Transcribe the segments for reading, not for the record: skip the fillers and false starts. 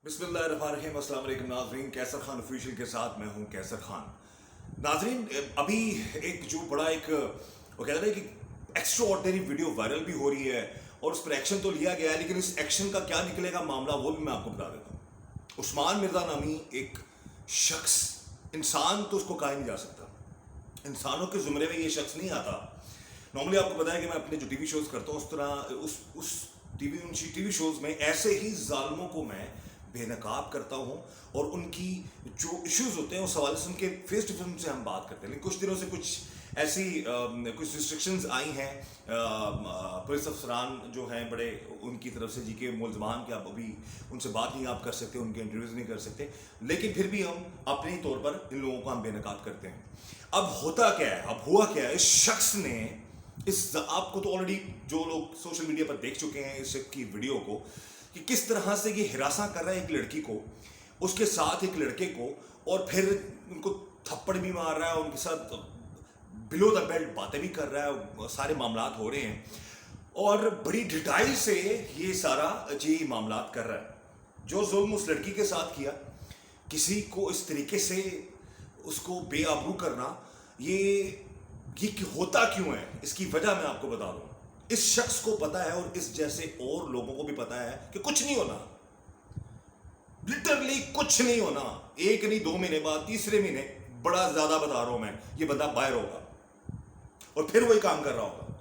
بسم اللہ الرحمن الرحیم. السلام علیکم ناظرین. کیسر خان آفیشیل کے ساتھ میں ہوں کیسر خان. ناظرین, ابھی ایک جو بڑا ایک وہ کہہ رہے ہیں کہ ایکسٹرا آرڈنری ویڈیو وائرل بھی ہو رہی ہے اور اس پر ایکشن تو لیا گیا ہے, لیکن اس ایکشن کا کیا نکلے گا معاملہ وہ بھی میں آپ کو بتا دیتا ہوں. عثمان مرزا نامی ایک شخص, انسان تو اس کو کہا ہی نہیں جا سکتا, انسانوں کے زمرے میں یہ شخص نہیں آتا. نارملی آپ کو پتا ہے کہ میں اپنے جو ٹی وی شوز کرتا ہوں اس طرح اس ٹی وی شوز میں ایسے ہی ظالموں کو میں بے نقاب کرتا ہوں اور ان کی جو ایشوز ہوتے ہیں اس حوالے سے ان کے فیس ٹو فیس ان سے ہم بات کرتے ہیں. لیکن کچھ دنوں سے کچھ ایسی کچھ ریسٹرکشنز آئی ہیں پولیس افسران جو ہیں بڑے ان کی طرف سے جی کے ملزمان کہ آپ ابھی ان سے بات نہیں آپ کر سکتے, ان کے انٹرویوز نہیں کر سکتے, لیکن پھر بھی ہم اپنے طور پر ان لوگوں کو ہم بے نقاب کرتے ہیں. اب ہوتا کیا ہے, اب ہوا کیا ہے, اس شخص نے آپ کو تو آلریڈی جو لوگ سوشل میڈیا پر دیکھ چکے ہیں اس شخص کی ویڈیو کو کہ کس طرح سے یہ ہراساں کر رہا ہے ایک لڑکی کو, اس کے ساتھ ایک لڑکے کو, اور پھر ان کو تھپڑ بھی مار رہا ہے, ان کے ساتھ بلو دا بیلٹ باتیں بھی کر رہا ہے, سارے معاملات ہو رہے ہیں اور بڑی ڈٹائی سے یہ سارا معاملات کر رہا ہے. جو ظلم اس لڑکی کے ساتھ کیا, کسی کو اس طریقے سے اس کو بے آبرو کرنا, یہ ہوتا کیوں ہے, اس کی وجہ میں آپ کو بتا دوں. اس شخص کو پتا ہے اور اس جیسے اور لوگوں کو بھی پتا ہے کہ کچھ نہیں ہونا, لٹرلی کچھ نہیں ہونا. ایک نہیں 2 مہینے بعد, تیسرے مہینے, بڑا زیادہ بتا رہا ہوں میں, یہ بندہ باہر ہوگا اور پھر وہی کام کر رہا ہوگا.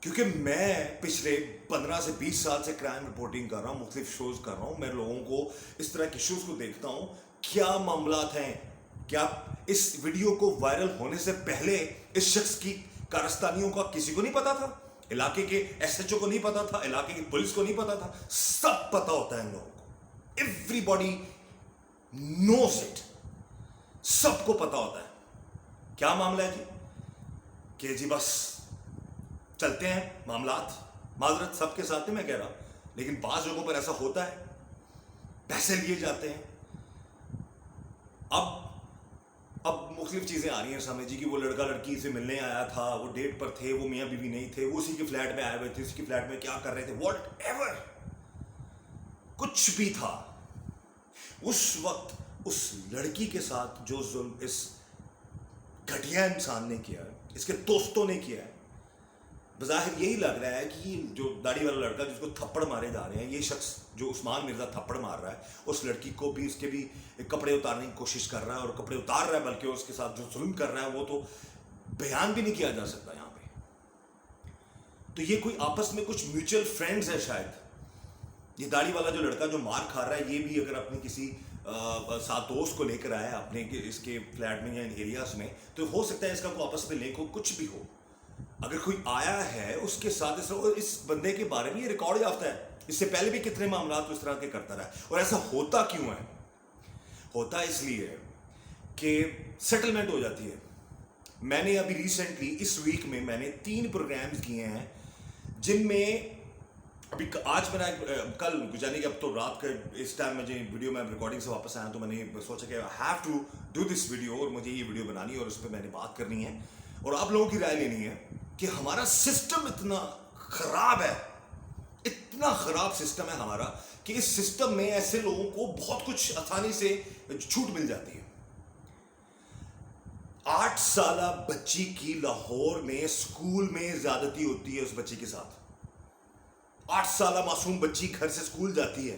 کیونکہ میں پچھلے 15 سے 20 سال سے کرائم رپورٹنگ کر رہا ہوں, مختلف شوز کر رہا ہوں, میں لوگوں کو اس طرح کے شوز کو دیکھتا ہوں. کیا معاملات ہیں, کیا اس ویڈیو کو وائرل ہونے سے پہلے اس شخص کی کارستانیوں کا کسی کو نہیں پتا تھا, علاقے کے ایس ایچ او کو نہیں پتا تھا, علاقے کی پولیس کو نہیں پتا تھا, سب پتا ہوتا ہے ان لوگوں کو. ایوری باڈی نوز اٹ, سب کو پتا ہوتا ہے. کیا معاملہ ہے جی کہ جی بس چلتے ہیں معاملات, معذرت سب کے ساتھ میں کہہ رہا, لیکن بعض لوگوں پر ایسا ہوتا ہے, پیسے لیے جاتے ہیں. اب مختلف چیزیں آ رہی ہیں سامنے جی کہ وہ لڑکا لڑکی سے ملنے آیا تھا, وہ ڈیٹ پر تھے, وہ میاں بیوی نہیں تھے, وہ اسی کے فلیٹ میں آئے ہوئے تھے, اسی کے فلیٹ میں کیا کر رہے تھے, واٹ ایور کچھ بھی تھا. اس وقت اس لڑکی کے ساتھ جو ظلم اس گھٹیا انسان نے کیا, اس کے دوستوں نے کیا ہے, بظاہر یہی لگ رہا ہے کہ جو داڑھی والا لڑکا جس کو تھپڑ مارے جا رہے ہیں, یہ شخص جو عثمان مرزا تھپڑ مار رہا ہے, اس لڑکی کو بھی اس کے بھی کپڑے اتارنے کی کوشش کر رہا ہے, اور کپڑے اتار رہا ہے, بلکہ اس کے ساتھ جو ظلم کر رہا ہے وہ تو بیان بھی نہیں کیا جا سکتا یہاں پہ. تو یہ کوئی آپس میں کچھ میوچل فرینڈز ہے شاید. یہ داڑھی والا جو لڑکا جو مار کھا رہا ہے, یہ بھی اگر اپنی کسی ساتھ دوست کو لے کر آیا اپنے اس کے فلیٹ میں یا ان ایریاز میں, تو ہو سکتا ہے اس کا کوئی آپس میں لنک ہو, کچھ بھی ہو. اگر کوئی آیا ہے اس کے ساتھ اس بندے کے بارے میں یہ ریکارڈ یافتہ ہے, اس سے پہلے بھی کتنے معاملات اس طرح کے کرتا رہا ہے. اور ایسا ہوتا کیوں ہے, ہوتا اس لیے کہ سیٹلمنٹ ہو جاتی ہے. میں نے ابھی ریسنٹلی اس ویک میں میں نے 3 پروگرامز کیے ہیں, جن میں ابھی آج میں نے کل یعنی کہ اب تو رات کے اس ٹائم مجھے ویڈیو میں ریکارڈنگ سے واپس آیا, تو میں نے سوچا کہ I have to do this video, اور مجھے یہ ویڈیو بنانی ہے اور اس پہ میں نے بات کرنی ہے اور آپ لوگوں کی رائے لینی ہے کہ ہمارا سسٹم اتنا خراب ہے, اتنا خراب سسٹم ہے ہمارا کہ اس سسٹم میں ایسے لوگوں کو بہت کچھ آسانی سے چھوٹ مل جاتی ہے. 8 سالہ بچی کی لاہور میں اسکول میں زیادتی ہوتی ہے اس بچی کے ساتھ. 8 سالہ معصوم بچی گھر سے اسکول جاتی ہے,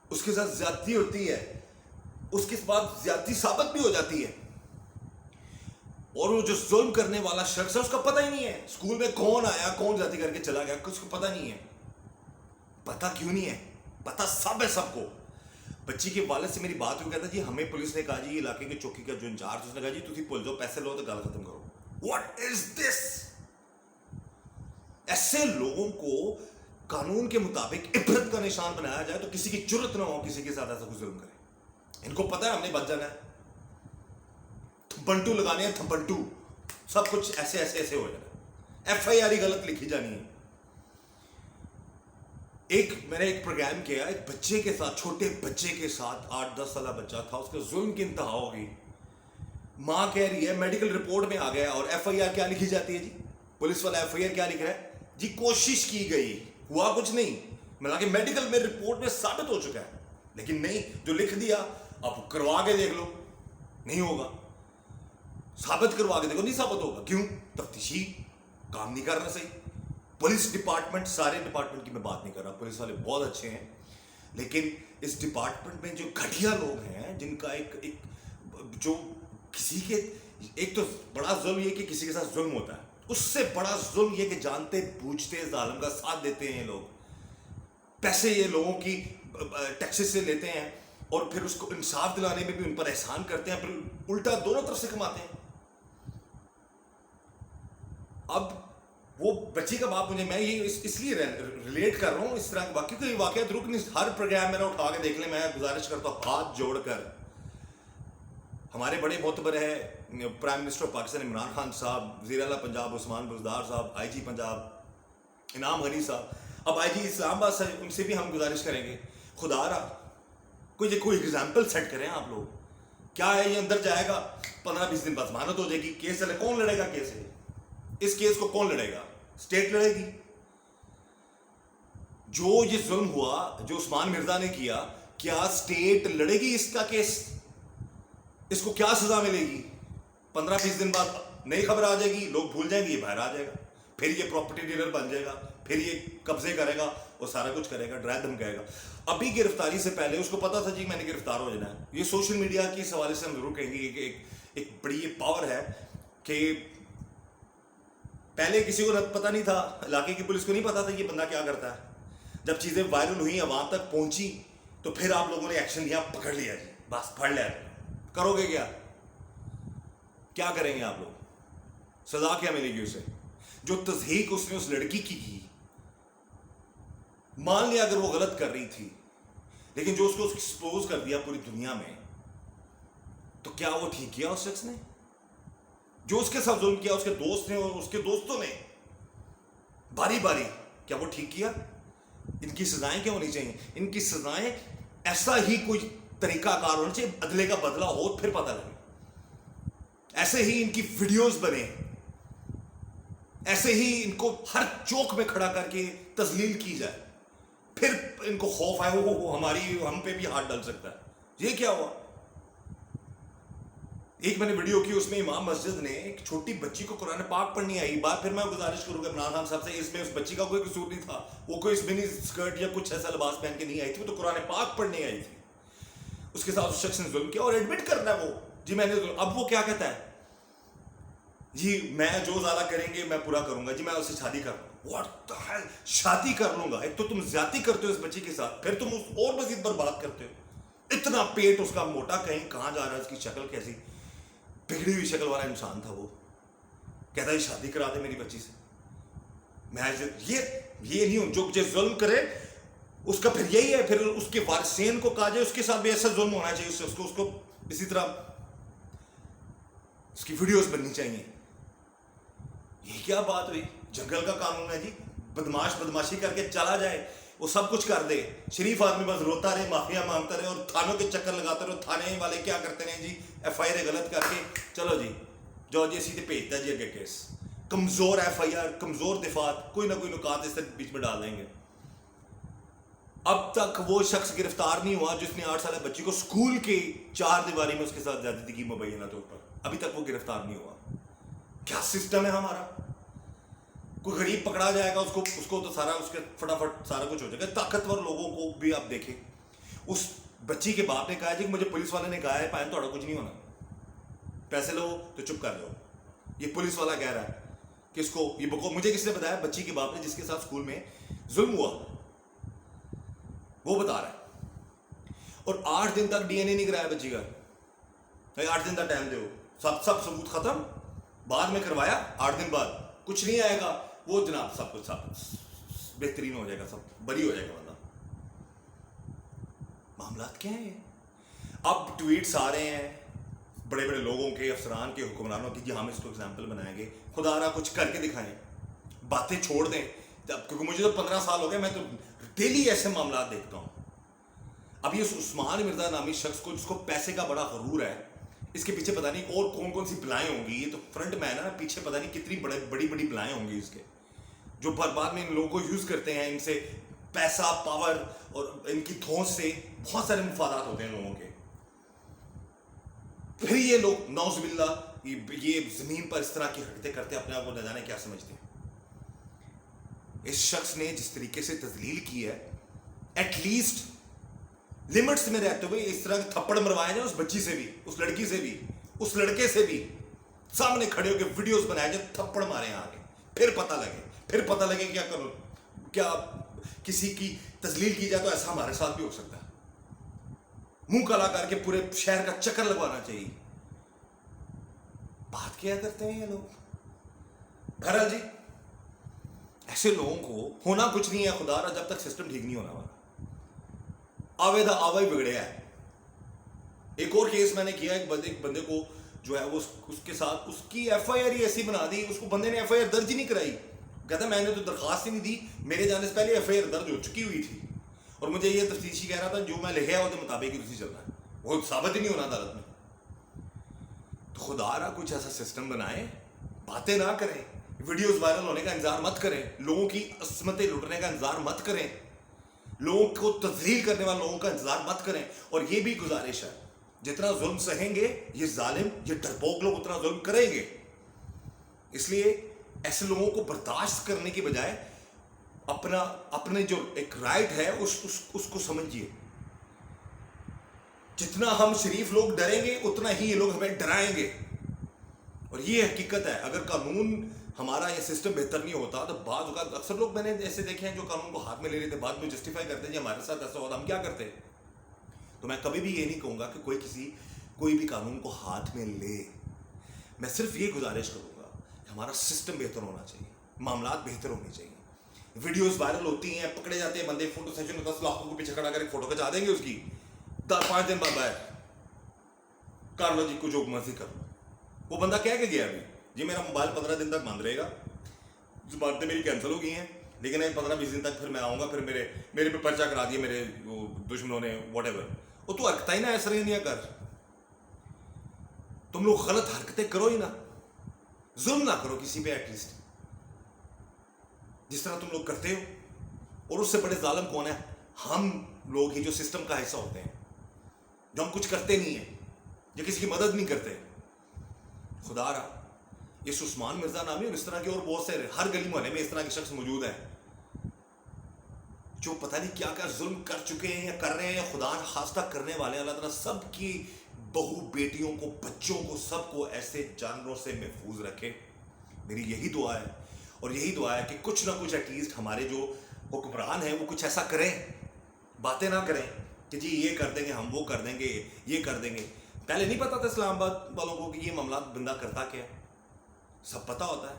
اس کے ساتھ زیادتی ہوتی ہے, اس کے بعد زیادتی ثابت بھی ہو جاتی ہے, اور وہ جو ظلم کرنے والا شخص ہے اس کا پتہ ہی نہیں ہے اسکول میں کون آیا کون زیادتی کر کے چلا گیا, کچھ کو پتہ نہیں ہے. پتہ کیوں نہیں ہے, پتہ سب ہے سب کو. بچی کے والد سے میری بات ہوئی, کہتا جی ہمیں پولیس نے کہا جی علاقے کے چوکی کا جو انچارج, اس نے کہا جی تسی بھول جاؤ, پیسے لو تو گل ختم کرو. واٹ از دس؟ ایسے لوگوں کو قانون کے مطابق عبرت کا نشان بنایا جائے تو کسی کی جرت نہ ہو کسی کے ساتھ ایسا کوئی ظلم کرے. ان کو پتہ ہے ہم نے بچ جانا ہے, تھمپنٹو لگانے ہیں, تھمپنٹو, سب کچھ ایسے ایسے ایسے ہو جانا ہے, ایف آئی آر ہی غلط لکھی جانی ہے. میں نے ایک پروگرام کیا ایک بچے کے ساتھ, چھوٹے بچے کے ساتھ, 8-10 سالہ بچہ تھا, اس کے ظلم کی انتہا ہو گئی. ماں کہہ رہی ہے میڈیکل رپورٹ میں آ گیا, اور ایف آئی آر کیا لکھی جاتی ہے جی, پولیس والا ایف آئی آر کیا لکھ رہا ہے جی, کوشش کی گئی, ہوا کچھ نہیں, ملا کہ میڈیکل میں رپورٹ میں ثابت ہو چکا ہے لیکن نہیں, جو لکھ دیا اب کروا کے دیکھ لو, نہیں ہوگا. ثابت کروا کے دیکھو, نہیں ثابت ہوگا. کیوں؟ تفتیشی کام نہیں کر رہا صحیح. پولیس ڈپارٹمنٹ, سارے ڈپارٹمنٹ کی میں بات نہیں کر رہا, پولیس والے بہت اچھے ہیں, لیکن اس ڈپارٹمنٹ میں جو گھٹیا لوگ ہیں, جن کا ایک جو کسی کے, ایک تو بڑا ظلم یہ کہ کسی کے ساتھ ظلم ہوتا ہے, اس سے بڑا ظلم یہ کہ جانتے بوجھتے ظالم کا ساتھ دیتے ہیں لوگ. پیسے یہ لوگوں کی ٹیکسز سے لیتے ہیں اور پھر اس کو انصاف دلانے میں بھی ان پر احسان کرتے ہیں, پھر الٹا دونوں طرف سے کماتے ہیں. اب وہ بچی کا باپ, میں یہ اس لیے ریلیٹ کر رہا ہوں اس طرح باقی کوئی واقعات رک نہیں, ہر پروگرام میرا اٹھا کے دیکھ لیں. میں گزارش کرتا ہوں ہاتھ جوڑ کر, ہمارے بڑے معتبر ہے prime minister of Pakistan Imran Khan صاحب, وزیر اعلیٰ پنجاب عثمان بزدار صاحب, آئی جی پنجاب انعام غنی صاحب, اب آئی جی اسلام آباد سے, ان سے بھی ہم گزارش کریں گے خدا را کوئی ایگزامپل سیٹ کریں آپ لوگ. کیا ہے یہ اندر جائے گا 15-20 دن بعد ضمانت ہو جائے گی, کیس چلے, کون لڑے گا کیس ہے؟ اس کیس کو کون لڑے گا؟ اسٹیٹ لڑے گی. جو یہ ظلم ہوا جو عثمان مرزا نے کیا, کیا اسٹیٹ لڑے گی اس کا کیس؟ اس کو کیا سزا ملے گی؟ 15-20 دن بعد نئی خبر آ جائے گی, لوگ بھول جائیں گے, یہ باہر آ جائے گا, پھر یہ پراپرٹی ڈیلر بن جائے گا, پھر یہ قبضے کرے گا اور سارا کچھ کرے گا, ڈرا دھمکائے گا. ابھی گرفتاری سے پہلے اس کو پتا تھا جی میں نے گرفتار ہو جانا ہے. یہ سوشل میڈیا کی اس حوالے سے ہم ضرور کہیں گے کہ ایک بڑی یہ پاور ہے کہ پہلے کسی کو پتا نہیں تھا, علاقے کی پولیس کو نہیں پتا تھا یہ بندہ کیا کرتا ہے. جب چیزیں وائرل ہوئی, عوام تک پہنچی, تو پھر آپ لوگوں نے ایکشن لیا, پکڑ لیا جی, بس پھڑ لیا. کرو گے کیا کریں گے آپ لوگ؟ سزا کیا ملے گی اسے؟ جو تضحیک اس نے اس لڑکی کی کی, مان لیا اگر وہ غلط کر رہی تھی, لیکن جو اس کو ایکسپوز کر دیا پوری دنیا میں, تو کیا وہ ٹھیک کیا اس شخص نے؟ جو اس کے ساتھ ظلم کیا اس کے دوست نے اور اس کے دوستوں نے باری باری, کیا وہ ٹھیک کیا؟ ان کی سزائیں کیا ہونی چاہیے؟ ان کی سزائیں ایسا ہی کوئی طریقہ کار ہونا چاہیے, عدلے کا بدلہ ہو پھر پتہ لگے. ایسے ہی ان کی ویڈیوز بنے, ایسے ہی ان کو ہر چوک میں کھڑا کر کے تذلیل کی جائے, پھر ان کو خوف آئے وہ ہم پہ بھی ہاتھ ڈال سکتا ہے. یہ کیا ہوا؟ ایک میں نے ویڈیو کی, اس میں امام مسجد نے ایک چھوٹی بچی کو قرآن پاک پڑھنی آئی. بات پھر میں گزارش کروں گا عمران خان صاحب سے, اس میں اس بچی کا کوئی قصور نہیں تھا, وہ کوئی منی اسکرٹ یا کچھ ایسا لباس پہن کے نہیں آئی تھی, وہ تو قرآن پاک پڑھنے آئی تھی. اس کے ساتھ اس شخص نے ظلم کیا اور ایڈمٹ کرنا ہے وہ, جی میں نے. اب وہ کیا کہتا ہے, جی میں جو زیادہ کریں گے میں پورا کروں گا, جی میں اس سے شادی کر لوں. واٹ دی ہیل, شادی کر لوں گا؟ ایک تو تم زیادتی کرتے ہو اس بچی کے ساتھ, پھر تم اس اور مزید برباد کرتے ہو. اتنا پیٹ اس کا موٹا, کہیں کہاں جا رہا ہے, اس کی شکل کیسی بگڑی ہوئی شکل والا انسان تھا. وہ کہتا ہے شادی کرا دے میری بچی سے. میں یہ نہیں ہوں, جو ظلم کرے اس کا پھر یہی ہے, پھر اس کے وارثین کو کہا جائے اس کے ساتھ بھی ایسا ظلم ہونا چاہیے, اس کو اسی طرح اس کی ویڈیوز بننی چاہیے. یہ کیا بات ہوئی؟ جنگل کا قانون ہے جی, بدماش بدماشی کر کے چلا جائے, وہ سب کچھ کر دے, شریف آدمی بس روتا رہے, معافیا مانگتا رہے اور تھانوں کے چکر لگاتا رہے. تھانے والے کیا کرتے ہیں جی, ایف آئی آر غلط کر کے چلو جی جو جی سیدھے بھیجتا جی اگے کیس. کمزور ایف آئی آر, کمزور دفاعات, کوئی نہ کوئی نکات اس سے بیچ میں ڈال دیں گے. اب تک وہ شخص گرفتار نہیں ہوا جس نے 8 سالہ بچی کو اسکول کی 4 دیواری میں اس کے ساتھ زیادتی کی مبینہ طور پر, ابھی تک وہ گرفتار نہیں ہوا. کیا سسٹم ہے ہمارا؟ کوئی غریب پکڑا جائے گا, اس کو تو سارا اس کے فٹافٹ سارا کچھ ہو جائے گا. طاقتور لوگوں کو بھی آپ دیکھیں, اس بچی کے باپ نے کہا جی مجھے پولیس والے نے کہا ہے پائن تھوڑا کچھ نہیں ہونا, پیسے لو تو چپ کر جاؤ. یہ پولیس والا کہہ رہا ہے کہ اس کو, یہ مجھے کس نے بتایا, بچی کے باپ نے جس کے ساتھ اسکول میں ظلم ہوا وہ بتا رہا ہے. اور 8 دن تک ڈی این اے نہیں کرایا بچی کا, 8 دن تک ٹائم دو, سب ثبوت ختم, بعد میں کروایا 8 دن بعد, کچھ نہیں آئے گا, وہ جناب سب کچھ سب بہترین ہو جائے گا, سب بری ہو جائے گا بندہ. معاملات کیا ہیں؟ اب ٹویٹس آ رہے ہیں بڑے بڑے لوگوں کے, افسران کے, حکمرانوں کی, جی ہم اس کو ایگزامپل بنائیں گے, خدا را کچھ کر کے دکھائیں, باتیں چھوڑ دیں. کیونکہ مجھے تو 15 سال ہو گئے, میں تو ڈیلی ایسے معاملات دیکھتا ہوں. اب یہ عثمان مرزا نامی شخص کو, جس کو پیسے کا بڑا غرور ہے, اس کے پیچھے پتہ نہیں اور کون سی بلائیں ہوں گی. یہ تو فرنٹ مین ہے, پیچھے پتہ نہیں کتنی بڑی بڑی بلائیں ہوں گی اس کے, جو بعد میں ان لوگوں کو یوز کرتے ہیں, ان سے پیسہ، پاور اور ان کی دھونس سے بہت سارے مفادات ہوتے ہیں لوگوں کے. پھر یہ لوگ نعوذ باللہ یہ زمین پر اس طرح کی حرکتیں کرتے اپنے آپ کو نہ جانے کیا سمجھتے ہیں. اس شخص نے جس طریقے سے تذلیل کی ہے، ایٹ لیسٹ لمٹس میں رہتے ہوئے اس طرح کے تھپڑ مروائے جائیں اس بچی سے بھی، اس لڑکی سے بھی، اس لڑکے سے بھی، سامنے کھڑے ہو کے ویڈیوز بنائے جائیں، تھپڑ مارے ہیں آگے. پھر پتہ لگے کیا کرو، کیا کسی کی تذلیل کی جائے تو ایسا ہمارے ساتھ بھی ہو سکتا ہے. منہ کالا کر کے پورے شہر کا چکر لگوانا چاہیے. بات کیا کرتے ہیں یہ لوگ. بہرحال جی، ایسے لوگوں کو ہونا کچھ نہیں ہے خدا را، جب تک سسٹم ٹھیک نہیں ہونا ہمارا. آوے دا آوا ہی بگڑیا ہے. ایک اور کیس میں نے کیا، ایک بندے کو جو ہے وہ اس کے ساتھ اس کی ایف آئی آر ہی ایسی بنا دی، اس کو بندے نے ایف آئی آر درج ہی نہیں کرائی. کہتا میں نے تو درخواست ہی نہیں دی، میرے جانے سے پہلے ایف آئی آر درج ہو چکی ہوئی تھی اور مجھے یہ تفتیشی کہہ رہا تھا جو میں لکھا ہے اس کے مطابق ہی تسی چلنا ہے، وہ ثابت ہی نہیں ہونا عدالت میں. تو خدا را کچھ ایسا سسٹم بنائے، باتیں نہ کریں، ویڈیوز وائرل ہونے کا انتظار مت کریں، لوگوں کی عصمتیں لٹنے کا انتظار مت کریں، لوگوں کو تذلیل کرنے والے لوگوں کا انتظار مت کریں. اور یہ بھی گزارش ہے، جتنا ظلم سہیں گے یہ ظالم، یہ ڈرپوک لوگ اتنا ظلم کریں گے. اس لیے ایسے لوگوں کو برداشت کرنے کی بجائے اپنے جو ایک رائٹ ہے اس کو سمجھیے. جتنا ہم شریف لوگ ڈریں گے اتنا ہی یہ لوگ ہمیں ڈرائیں گے. اور یہ حقیقت ہے. اگر قانون ہمارا یہ سسٹم بہتر نہیں ہوتا تو بعض اوقات اکثر لوگ میں نے ایسے دیکھے ہیں جو قانون کو ہاتھ میں لے لیتے، بعد میں جسٹیفائی کرتے ہیں جی ہمارے ساتھ ایسا ہوتا ہم کیا کرتے. تو میں کبھی بھی یہ نہیں کہوں گا کہ کوئی بھی قانون کو ہاتھ میں لے. میں صرف یہ گزارش کروں گا کہ ہمارا سسٹم بہتر ہونا چاہیے، معاملات بہتر ہونے چاہیے. ویڈیوز وائرل ہوتی ہیں، پکڑے جاتے ہیں بندے، فوٹو سیشن 10 لاکھوں کو پیچھے کھڑا کر ایک فوٹو کھچا دیں گے اس کی، 5 دن بعد باہر کر لو جی کو جو مرضی کر لو. وہ بندہ کہہ کے گیا ابھی جی میرا موبائل 15 دن تک بند رہے گا، زبانتیں میری کینسل ہو گئی ہیں، لیکن 15-20 دن تک پھر میں آؤں گا، پھر میرے پہ پرچہ کرا دیے میرے دشمنوں نے، واٹ ایور. وہ تو حرکتیں ہی نہ ایسا نہیں کر. تم لوگ غلط حرکتیں کرو ہی نہ، ظلم نہ کرو کسی پہ ایٹ لیسٹ جس طرح تم لوگ کرتے ہو. اور اس سے بڑے ظالم کون ہے؟ ہم لوگ ہی جو سسٹم کا حصہ ہوتے ہیں، جو ہم کچھ کرتے نہیں ہیں، جو کسی کی مدد نہیں کرتے. خدا را اس عثمان مرزا نامی اور اس طرح کے اور بہت سے ہر گلی محلے میں اس طرح کے شخص موجود ہیں جو پتہ نہیں کیا کیا ظلم کر چکے ہیں یا کر رہے ہیں، خدا خواستہ کرنے والے. اللہ تعالیٰ سب کی بہو بیٹیوں کو، بچوں کو، سب کو ایسے جانوروں سے محفوظ رکھے. میری یہی دعا ہے. اور یہی دعا ہے کہ کچھ نہ کچھ ایٹ لیسٹ ہمارے جو حکمران ہیں وہ کچھ ایسا کریں، باتیں نہ کریں کہ جی یہ کر دیں گے، ہم وہ کر دیں گے، یہ کر دیں گے. پہلے نہیں پتا تھا اسلام آباد والوں کو کہ یہ معاملات بندہ کرتا کیا ہے، سب پتہ ہوتا ہے.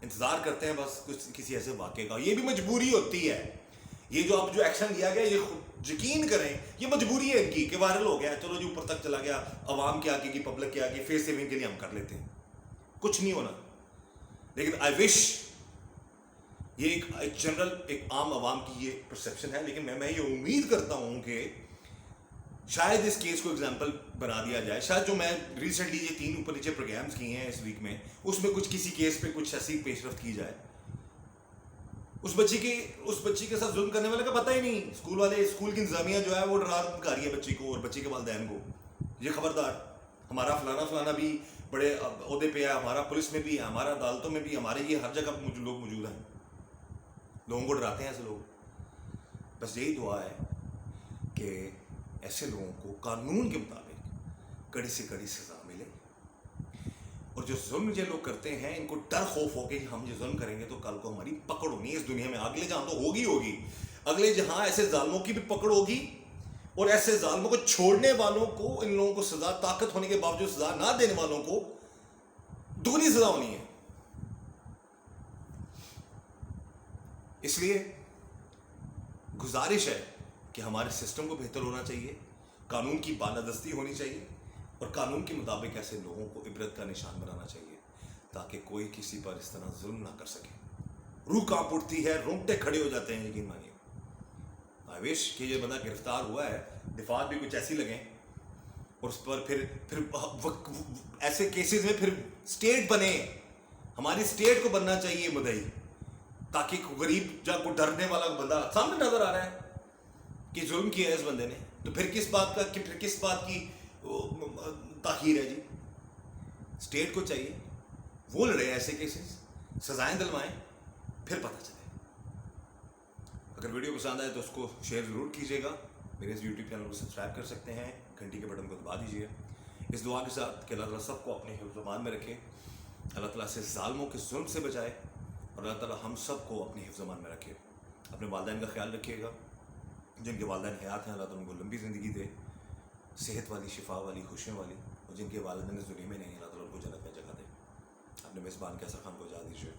انتظار کرتے ہیں بس کچھ کسی ایسے واقعے کا. یہ بھی مجبوری ہوتی ہے. یہ جو اب جو ایکشن لیا گیا، یہ یقین کریں یہ مجبوری ہے ان کی کہ وائرل ہو گیا، چلو جی اوپر تک چلا گیا، عوام کے آگے کی، پبلک کے آگے، فیس سیونگ کے لیے ہم کر لیتے ہیں، کچھ نہیں ہونا. لیکن آئی وش یہ ایک جنرل ایک عام عوام کی یہ پرسیپشن ہے. لیکن میں یہ امید کرتا ہوں کہ شاید اس کیس کو اگزامپل بنا دیا جائے. شاید جو میں ریسنٹلی یہ 3 اوپر نیچے پروگرامز کیے ہیں اس ویک میں، اس میں کچھ کسی کیس پہ کچھ ایسی پیش رفت کی جائے. اس بچی کے ساتھ ظلم کرنے والے کا پتہ ہی نہیں. اسکول کی انتظامیہ جو ہے وہ ڈرا دھمکا رہی ہے بچی کو اور بچی کے والدین کو، یہ خبردار ہمارا فلانا بھی بڑے عہدے پہ ہے، ہمارا پولیس میں بھی ہے، ہمارا عدالتوں میں بھی، ہمارے یہ ہر جگہ لوگ موجود ہیں. لوگوں کو ڈراتے ہیں ایسے لوگ. بس یہی دعا ہے کہ ایسے لوگوں کو قانون کے مطابق کڑی سے کڑی سزا ملے. اور جو ظلم یہ لوگ کرتے ہیں ان کو ڈر خوف ہو کہ ہم یہ ظلم کریں گے تو کل کو ہماری پکڑ ہونی ہے اس دنیا میں. اگلے جہاں تو ہوگی اگلے جہاں ایسے ظالموں کی بھی پکڑ ہوگی، اور ایسے ظالموں کو چھوڑنے والوں کو، ان لوگوں کو سزا، طاقت ہونے کے باوجود سزا نہ دینے والوں کو دگنی سزا ہونی ہے. اس لیے گزارش ہے کہ ہمارے سسٹم کو بہتر ہونا چاہیے، قانون کی بالادستی ہونی چاہیے، اور قانون کے مطابق ایسے لوگوں کو عبرت کا نشان بنانا چاہیے تاکہ کوئی کسی پر اس طرح ظلم نہ کر سکے. روح کانپ اٹھتی ہے، رونگٹے کھڑے ہو جاتے ہیں. یقین مانیے آئی وش کہ یہ بندہ گرفتار ہوا ہے، دفعات بھی کچھ ایسی لگیں اور اس پر پھر ایسے کیسز میں پھر اسٹیٹ بنے. ہماری اسٹیٹ کو بننا چاہیے مدعی. تاکہ کوئی غریب یا کوئی ڈرنے والا بندہ سامنے نظر آ رہا ہے کہ ظلم کیا ہے اس بندے نے، تو پھر کس بات کی تاخیر ہے جی؟ اسٹیٹ کو چاہیے وہ لڑے ایسے کیسز، سزائیں دلوائیں، پھر پتہ چلے۔ اگر ویڈیو پسند آئے تو اس کو شیئر ضرور کیجیے گا، میرے اس یوٹیوب چینل کو سبسکرائب کر سکتے ہیں، گھنٹی کے بٹن کو دبا دیجیے، اس دعا کے ساتھ کہ اللہ تعالیٰ سب کو اپنے حفظ و امان میں رکھے، اللہ تعالیٰ سے ظالموں کے ظلم سے بچائے، اور اللہ تعالیٰ ہم سب کو اپنے حفظ و امان میں رکھے۔ اپنے والدین کا خیال رکھیے گا، جن کے والدین حیات ہیں اللہ تعالیٰ ان کو لمبی زندگی دے، صحت والی، شفا والی، خوشیوں والی، اور جن کے والدین دنیا میں نہیں اللہ تعالیٰ ان کو جنت میں جگہ دے۔ اپنے میزبان کیسر خان کو اجازت دیجیے۔